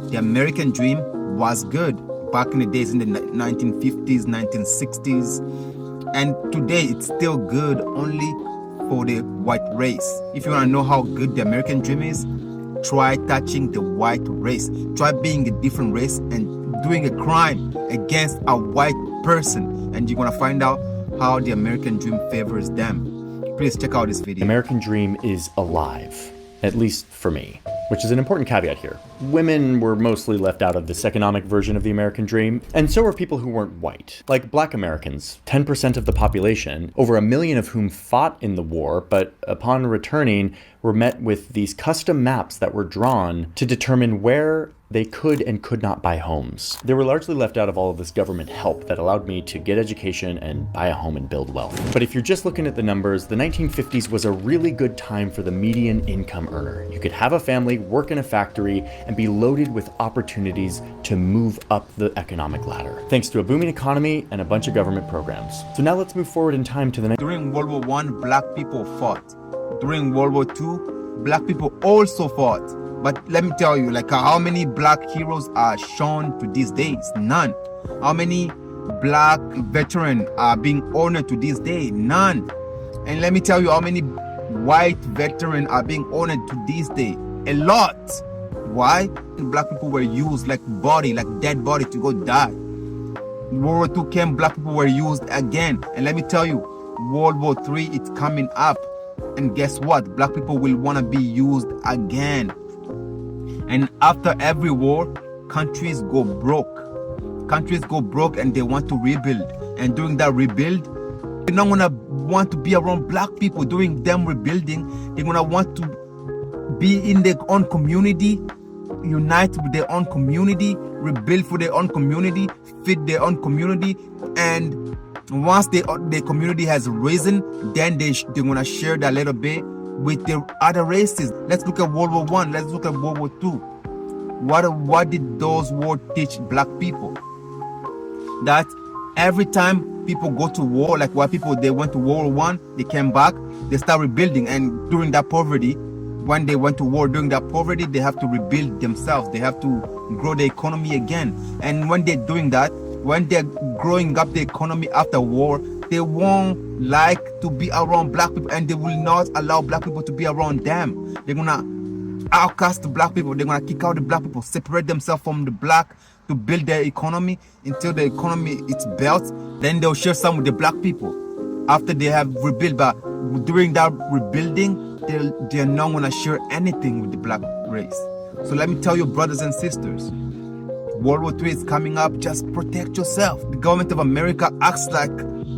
The American dream was good back in the days in the 1950s, 1960s. And today it's still good only for the white race. If you want to know how good the American dream is, try touching the white race. Try being a different race and doing a crime against a white person. And you're going to find out how the American dream favors them. Please check out this video. The American dream is alive, at least for me, which is an important caveat here. Women were mostly left out of this economic version of the American dream, and so were people who weren't white, like Black Americans, 10% of the population, over 1 million of whom fought in the war, but upon returning were met with these custom maps that were drawn to determine where they could and could not buy homes. They were largely left out of all of this government help that allowed me to get education and buy a home and build wealth. But if you're just looking at the numbers, the 1950s was a really good time for the median income earner. You could have a family, work in a factory, and be loaded with opportunities to move up the economic ladder, thanks to a booming economy and a bunch of government programs. So now let's move forward in time to the During World War I, black people fought. During World War II, black people also fought. But let me tell you, like, how many black heroes are shown to these days? None. How many black veterans are being honored to this day? None. And let me tell you how many white veterans are being honored to this day. A lot. Why? Black people were used like dead body to go die. World War II came, black people were used again. And let me tell you, World War III, it's coming up. And guess what? Black people will want to be used again. And after every war, countries go broke. Countries go broke and they want to rebuild. And during that rebuild, they're not gonna want to be around black people. During them rebuilding, they're gonna want to be in their own community, unite with their own community, rebuild for their own community, feed their own community. And once their community has risen, then they're gonna share that little bit with the other races. Let's look at World War I. Let's look at World War II. What did those wars teach black people? That every time people go to war, like white people, they went to World War I, they came back, they start rebuilding. And during that poverty, when they went to war, during that poverty, they have to rebuild themselves. They have to grow the economy again. And when they're doing that, when they're growing up the economy after war, they won't like to be around black people, and they will not allow black people to be around them. They're gonna outcast the black people. They're gonna kick out the black people, separate themselves from the black to build their economy until the economy is built. Then they'll share some with the black people after they have rebuilt. But during that rebuilding, they're not gonna share anything with the black race. So let me tell you, brothers and sisters, World War III is coming up. Just protect yourself. The government of America acts like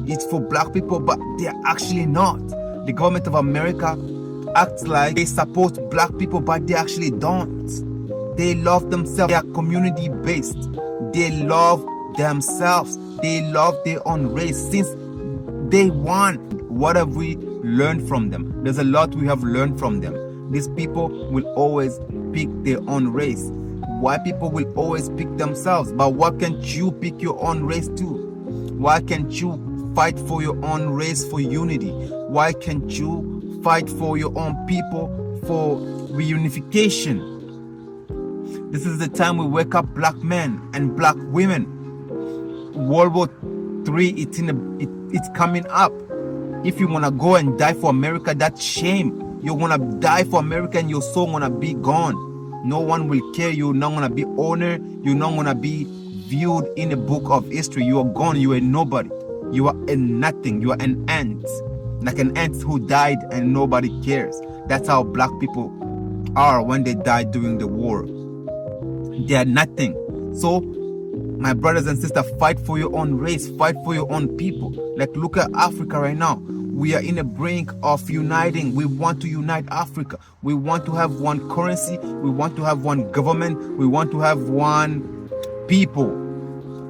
it's for black people, but they're actually not. The government of America acts like they support black people, but they actually don't. They love themselves. They are community based. They love themselves. They love their own race since day one. What have we learned from them? There's a lot we have learned from them. These people will always pick their own race. White people will always pick themselves. But why can't you pick your own race too? Why can't you fight for your own race for unity? Why can't you fight for your own people for reunification? This is the time we wake up, black men and black women. World War III, it's coming up. If you want to go and die for America, that's shame. You're going to die for America and your soul going to be gone. No one will care. You're not going to be honored. You're not going to be viewed in the book of history. You are gone. You are nobody. You are a nothing. You are an ant. Like an ant who died and nobody cares. That's how black people are when they die during the war. They are nothing. So, my brothers and sisters, fight for your own race. Fight for your own people. Like, look at Africa right now. We are in the brink of uniting. We want to unite Africa. We want to have one currency. We want to have one government. We want to have one people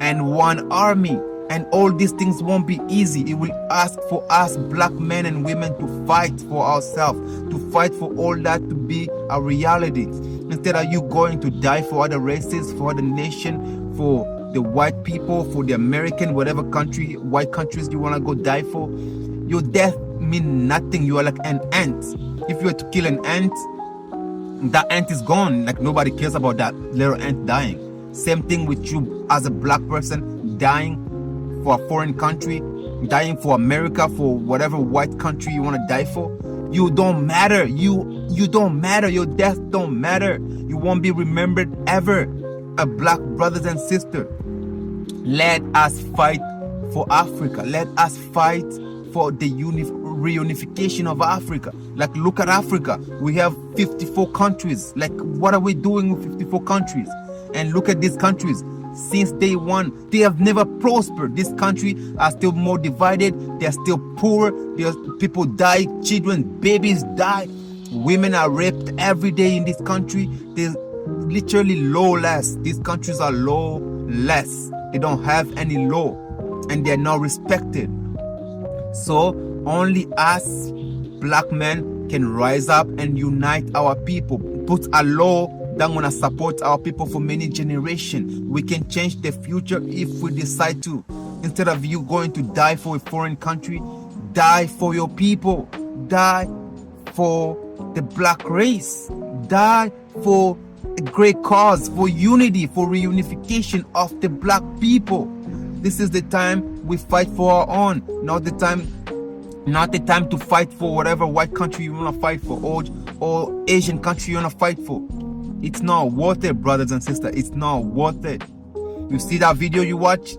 and one army. And all these things won't be easy. It will ask for us, black men and women, to fight for ourselves, to fight for all that to be a reality. Instead of you going to die for other races, for other nation, for the white people, for the American, whatever country, white countries you want to go die for, your death means nothing. You are like an ant. If you were to kill an ant, that ant is gone. Like nobody cares about that little ant dying. Same thing with you as a black person dying for a foreign country, dying for America, for whatever white country you want to die for. You don't matter. You don't matter. Your death don't matter. You won't be remembered ever. A black brothers and sisters, let us fight for Africa. Let us fight for the reunification of Africa. Like, look at Africa. We have 54 countries. Like, what are we doing with 54 countries? And look at these countries. Since day one, they have never prospered. This country are still more divided. They are still poor. People die, children, babies die. Women are raped every day in this country. There's literally lawless. These countries are lawless. They don't have any law, and they're not respected. So only us black men can rise up and unite our people, put a law that gonna support our people for many generations. We can change the future if we decide to. Instead of you going to die for a foreign country, die for your people. Die for the black race. Die for a great cause, for unity, for reunification of the black people. This is the time we fight for our own, not the time to fight for whatever white country you want to fight for, or Asian country you want to fight for. It's not worth it, brothers and sisters. It's not worth it. You see that video you watch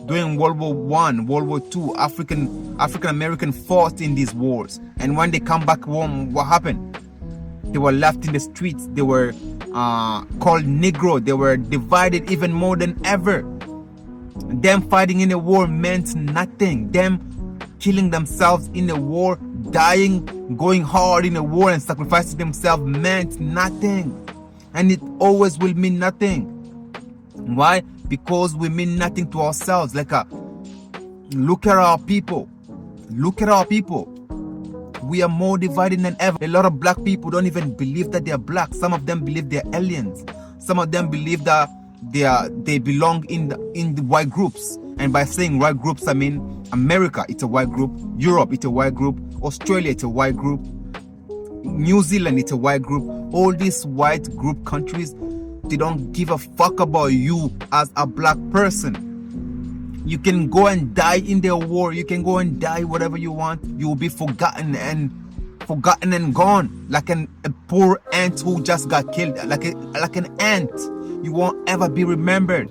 during World War I, World War II, African American fought in these wars, and when they come back home, what happened? They were left in the streets. They were called Negro. They were divided even more than ever. Them fighting in a war meant nothing. Them killing themselves in a war, dying, going hard in a war and sacrificing themselves meant nothing. And it always will mean nothing. Why? Because we mean nothing to ourselves. Like, look at our people. Look at our people. We are more divided than ever. A lot of black people don't even believe that they are black. Some of them believe they're aliens. Some of them believe that they belong in the white groups. And by saying white groups, I mean America, it's a white group. Europe, it's a white group. Australia, it's a white group. New Zealand, it's a white group. All these white group countries, they don't give a fuck about you as a black person. You can go and die in their war. You can go and die whatever you want. You will be forgotten and gone, like a poor ant who just got killed, like an ant. You won't ever be remembered.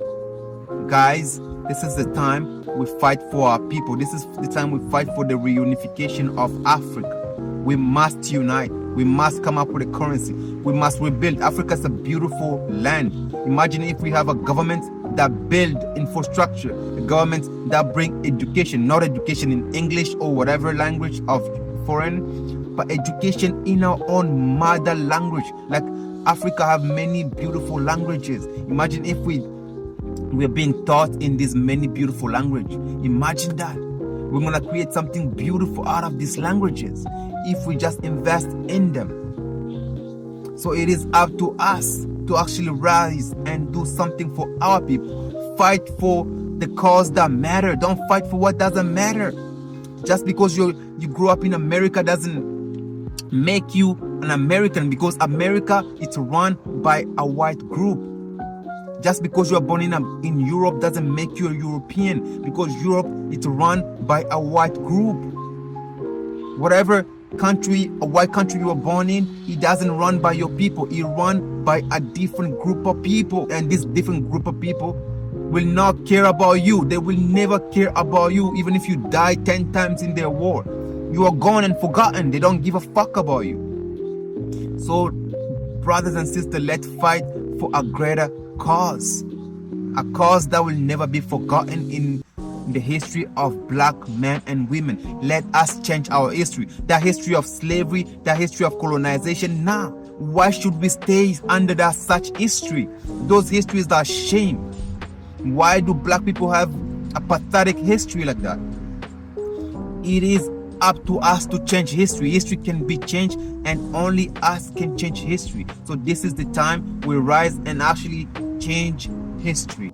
Guys, this is the time we fight for our people. This is the time we fight for the reunification of Africa. We must unite. We must come up with a currency. We must rebuild. Africa is a beautiful land. Imagine if we have a government that build infrastructure, a government that bring education, not education in English or whatever language of foreign, but education in our own mother language. Like, Africa have many beautiful languages. Imagine if we're being taught in these many beautiful languages. Imagine that. We're gonna create something beautiful out of these languages if we just invest in them. So it is up to us to actually rise and do something for our people. Fight for the cause that matter. Don't fight for what doesn't matter. Just because you grew up in America doesn't make you an American, because America is run by a white group. Just because you are born in Europe doesn't make you a European, because Europe is run by a white group. Whatever country, a white country you were born in, it doesn't run by your people. It run by a different group of people, and this different group of people will not care about you. They will never care about you, even if you die 10 times in their war. You are gone and forgotten. They don't give a fuck about you. So, brothers and sisters, let's fight for a greater cause. A cause that will never be forgotten in the history of black men and women. Let us change our history. The history of slavery, the history of colonization. Now, why should we stay under that such history? Those histories are shame. Why do black people have a pathetic history like that? It is up to us to change history. History can be changed, and only us can change history. So this is the time we rise and actually change history.